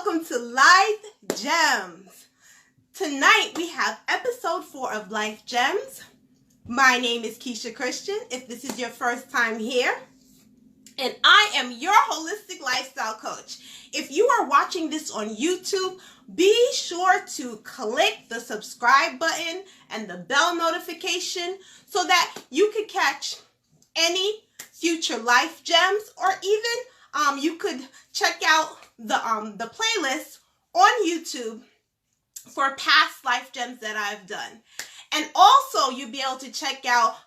welcome to Life Gemz. Tonight we have episode 4 of Life Gemz. My name is Keisha Christian, if this is your first time here, and I am your holistic lifestyle coach. If you are watching this on YouTube, be sure to click the subscribe button and the bell notification so that you can catch any future Life Gemz, or even you could check out the playlist on YouTube for past Life Gemz that I've done. And also you'll be able to check out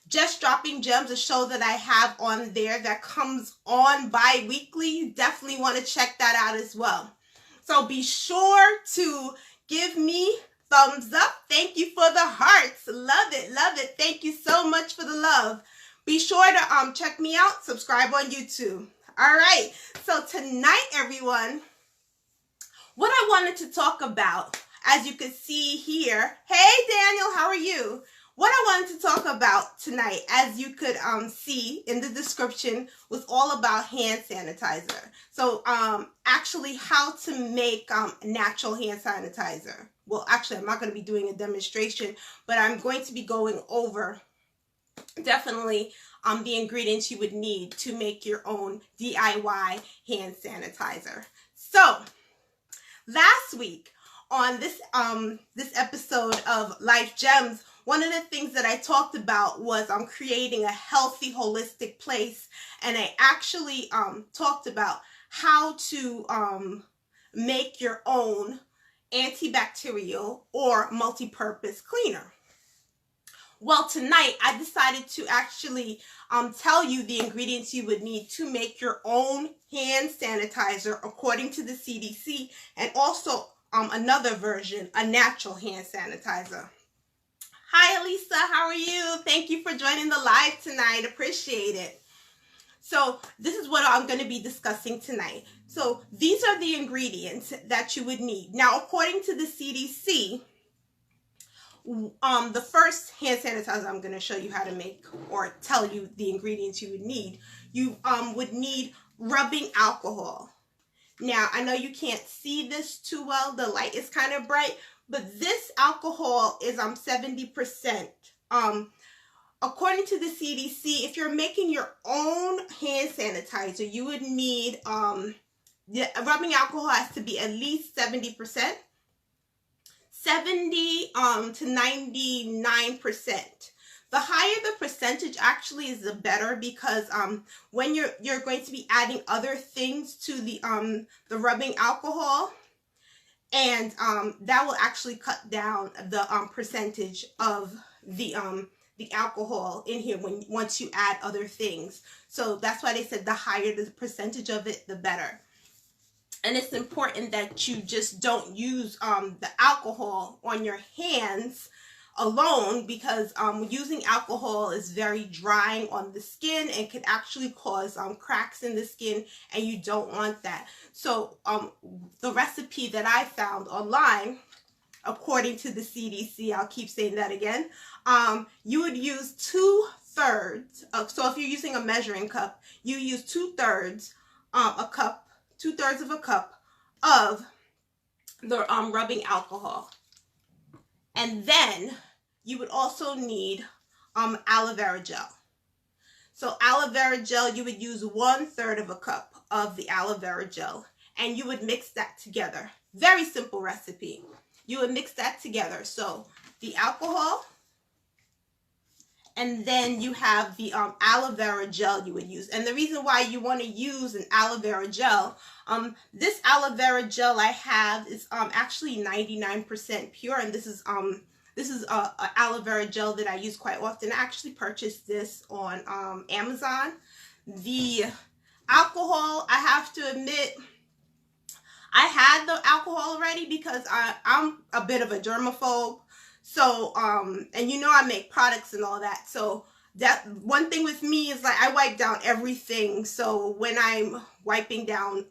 Just Dropping Gems, a show that I have on there that comes on bi-weekly. You definitely want to check that out as well. So be sure to give me thumbs up. Thank you for the hearts. Love it, love it. Thank you so much for the love. Be sure to check me out, subscribe on YouTube. All right, so tonight, everyone, what I wanted to talk about, as you can see here, hey Daniel, how are you? What I wanted to talk about tonight, as you could see in the description, was all about hand sanitizer. So actually how to make natural hand sanitizer. Well, actually, I'm not going to be doing a demonstration, but I'm going to be going over definitely the ingredients you would need to make your own DIY hand sanitizer. So last week on this episode of Life Gemz, one of the things that I talked about was creating a healthy, holistic place, and I actually talked about how to make your own antibacterial or multi-purpose cleaner. Well, tonight I decided to actually tell you the ingredients you would need to make your own hand sanitizer according to the CDC, and also another version, a natural hand sanitizer. Hi, Elisa, how are you? Thank you for joining the live tonight. Appreciate it. So this is what I'm going to be discussing tonight. So these are the ingredients that you would need. Now, according to the CDC, the first hand sanitizer I'm going to show you how to make, or tell you the ingredients you would need rubbing alcohol. Now, I know you can't see this too well. The light is kind of bright, but this alcohol is 70%. According to the CDC, if you're making your own hand sanitizer, you would need the rubbing alcohol has to be at least 70%. 70 to 99%. The higher the percentage actually is the better, because when you're going to be adding other things to the rubbing alcohol, and that will actually cut down the percentage of the alcohol in here once you add other things. So that's why they said the higher the percentage of it, the better. And it's important that you just don't use the alcohol on your hands alone, because using alcohol is very drying on the skin and can actually cause cracks in the skin, and you don't want that. So the recipe that I found online, according to the CDC, I'll keep saying that again, you would use 2/3. So if you're using a measuring cup, you use 2/3 2/3 of a cup of the rubbing alcohol. And then you would also need aloe vera gel. So aloe vera gel, you would use 1/3 of a cup of the aloe vera gel, and you would mix that together. Very simple recipe. You would mix that together. So the alcohol, and then you have the aloe vera gel you would use. And the reason why you want to use an aloe vera gel, this aloe vera gel I have is actually 99% pure, and this is a aloe vera gel that I use quite often. I actually purchased this on Amazon. The alcohol, I have to admit, I had the alcohol already because I'm a bit of a germaphobe. So, and you know I make products and all that. So that one thing with me is like I wipe down everything. So when I'm wiping down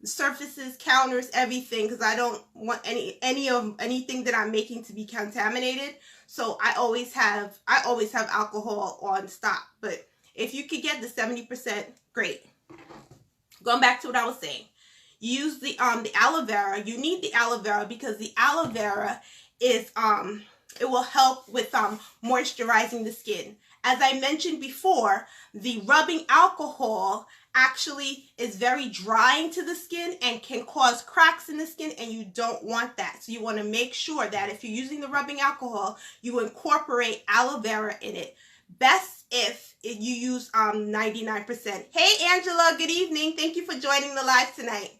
surfaces, counters, everything, because I don't want anything that I'm making to be contaminated. So I always have alcohol on stock. But if you could get the 70%, great. Going back to what I was saying. use the aloe vera. You need the aloe vera because the aloe vera is it will help with moisturizing the skin. As I mentioned before, the rubbing alcohol actually is very drying to the skin and can cause cracks in the skin, and you don't want that. So you want to make sure that if you're using the rubbing alcohol, you incorporate aloe vera in it. Best if you use 99%. Hey Angela, good evening. Thank you for joining the live tonight.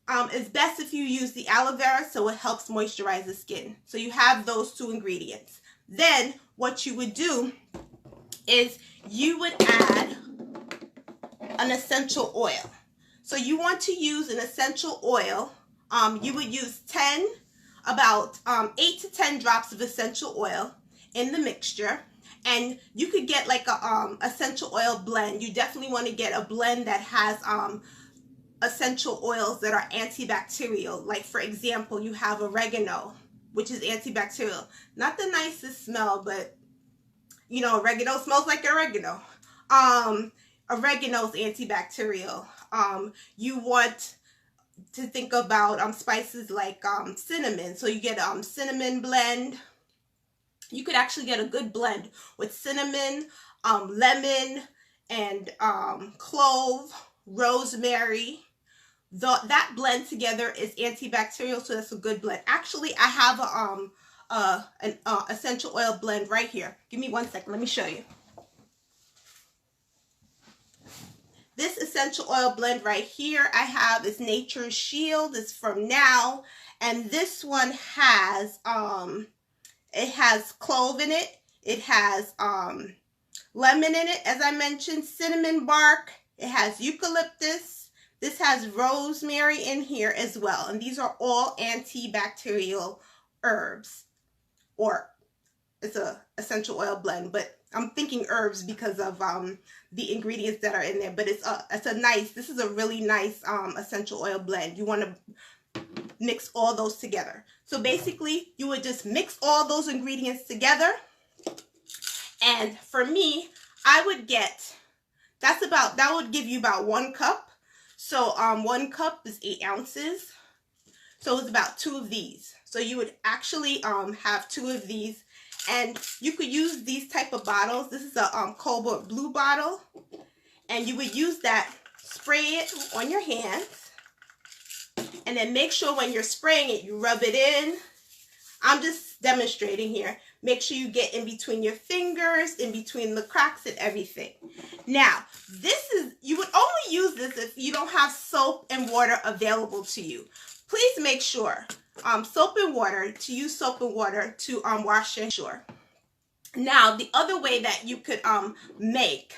It's best if you use the aloe vera so it helps moisturize the skin. So you have those two ingredients. Then what you would do is you would add an essential oil. So you want to use an essential oil. You would use about 8 to 10 drops of essential oil in the mixture. And you could get like a essential oil blend. You definitely want to get a blend that has essential oils that are antibacterial. Like for example, you have oregano, which is antibacterial. Not the nicest smell, but you know, oregano smells like oregano. Oregano is antibacterial. You want to think about spices like cinnamon. So you get a cinnamon blend. You could actually get a good blend with cinnamon, lemon, and clove, rosemary. That blend together is antibacterial, so that's a good blend. Actually, I have an essential oil blend right here. Give me 1 second. Let me show you. This essential oil blend right here I have is Nature's Shield. It's from Now, and this one has it has clove in it. It has lemon in it, as I mentioned, cinnamon bark. It has eucalyptus. This has rosemary in here as well. And these are all antibacterial herbs. Or it's a essential oil blend, but I'm thinking herbs because of the ingredients that are in there. But this is a really nice essential oil blend. You want to mix all those together. So basically, you would just mix all those ingredients together. And for me, I would get, that would give you about 1 cup. So 1 cup is 8 ounces. So it's about 2 of these. So you would actually have 2 of these. And you could use these type of bottles. This is a cobalt blue bottle. And you would use that, spray it on your hands. And then make sure when you're spraying it, you rub it in. I'm just demonstrating here. Make sure you get in between your fingers, in between the cracks and everything. Now, you would only use this if you don't have soap and water available to you. Please make sure, soap and water, to use soap and water to wash your hands. Now, the other way that you could make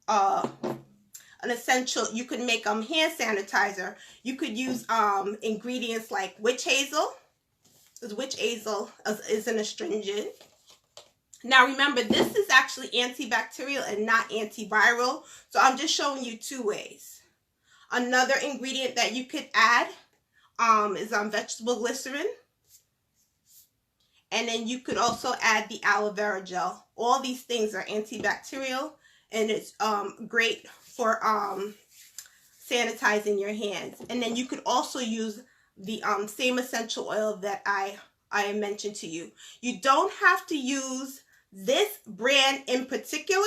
an essential, you could make hand sanitizer. You could use ingredients like witch hazel. Because witch hazel is an astringent. Now remember, this is actually antibacterial and not antiviral. So I'm just showing you 2 ways. Another ingredient that you could add is vegetable glycerin. And then you could also add the aloe vera gel. All these things are antibacterial, and it's great for sanitizing your hands. And then you could also use the same essential oil that I mentioned to you. You don't have to use this brand in particular,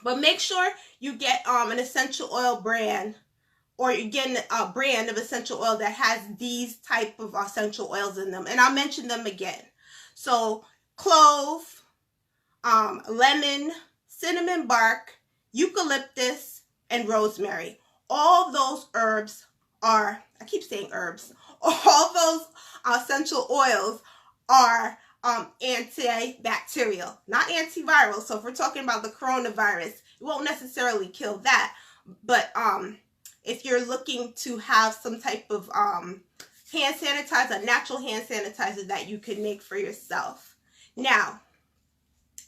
but make sure you get an essential oil brand, or you get a brand of essential oil that has these type of essential oils in them. And I'll mention them again. So clove, lemon, cinnamon bark, eucalyptus, and rosemary. All those herbs are, I keep saying herbs, all those essential oils are antibacterial, not antiviral. So if we're talking about the coronavirus, it won't necessarily kill that. But if you're looking to have some type of hand sanitizer, natural hand sanitizer that you can make for yourself. Now,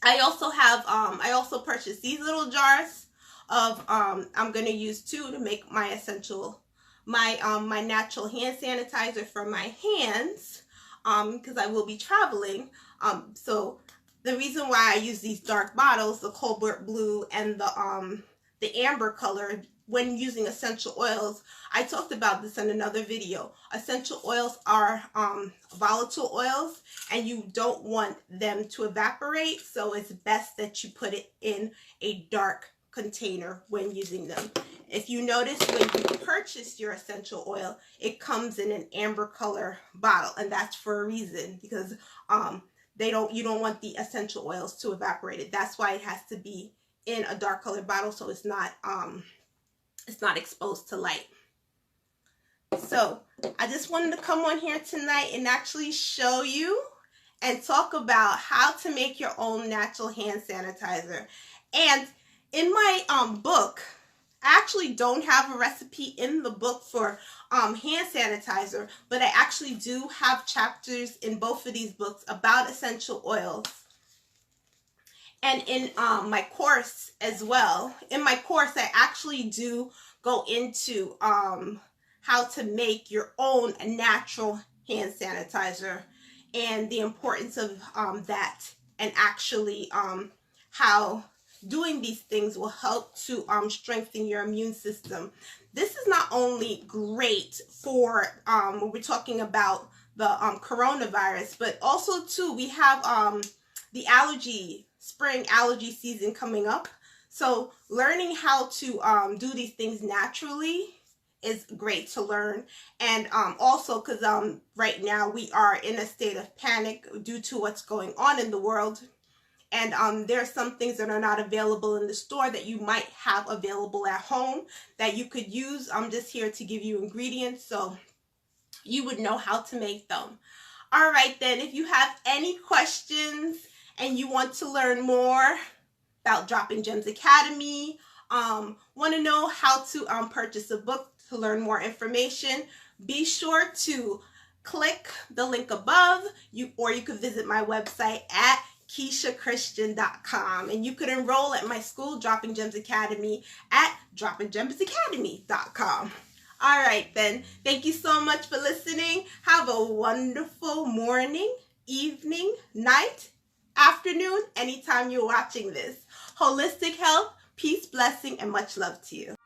I also have, I also purchased these little jars of, I'm going to use 2 to make my essential, my natural hand sanitizer for my hands, because I will be traveling. So the reason why I use these dark bottles, the cobalt blue and the amber color, when using essential oils, I talked about this in another video. Essential oils are volatile oils, and you don't want them to evaporate, so it's best that you put it in a dark container when using them. If you notice, when you purchase your essential oil, it comes in an amber color bottle, and that's for a reason, because you don't want the essential oils to evaporate it. That's why it has to be in a dark colored bottle, so it's not exposed to light. So I just wanted to come on here tonight and actually show you and talk about how to make your own natural hand sanitizer. And in my book, I actually don't have a recipe in the book for hand sanitizer, but I actually do have chapters in both of these books about essential oils. And in my course as well, in my course, I actually do go into how to make your own natural hand sanitizer and the importance of that, and actually how doing these things will help to strengthen your immune system. This is not only great for when we're talking about the coronavirus, but also too, we have the spring allergy season coming up. So learning how to do these things naturally is great to learn. And also because right now we are in a state of panic due to what's going on in the world. And there are some things that are not available in the store that you might have available at home that you could use. I'm just here to give you ingredients so you would know how to make them. All right, then, if you have any questions and you want to learn more about Dropping Gems Academy, want to know how to purchase a book to learn more information, be sure to click the link above, or you could visit my website at KeishaChristian.com, and you could enroll at my school, Dropping Gems Academy, at droppinggemsacademy.com. All right, then. Thank you so much for listening. Have a wonderful morning, evening, night, afternoon, anytime you're watching this. Holistic health, peace, blessing, and much love to you.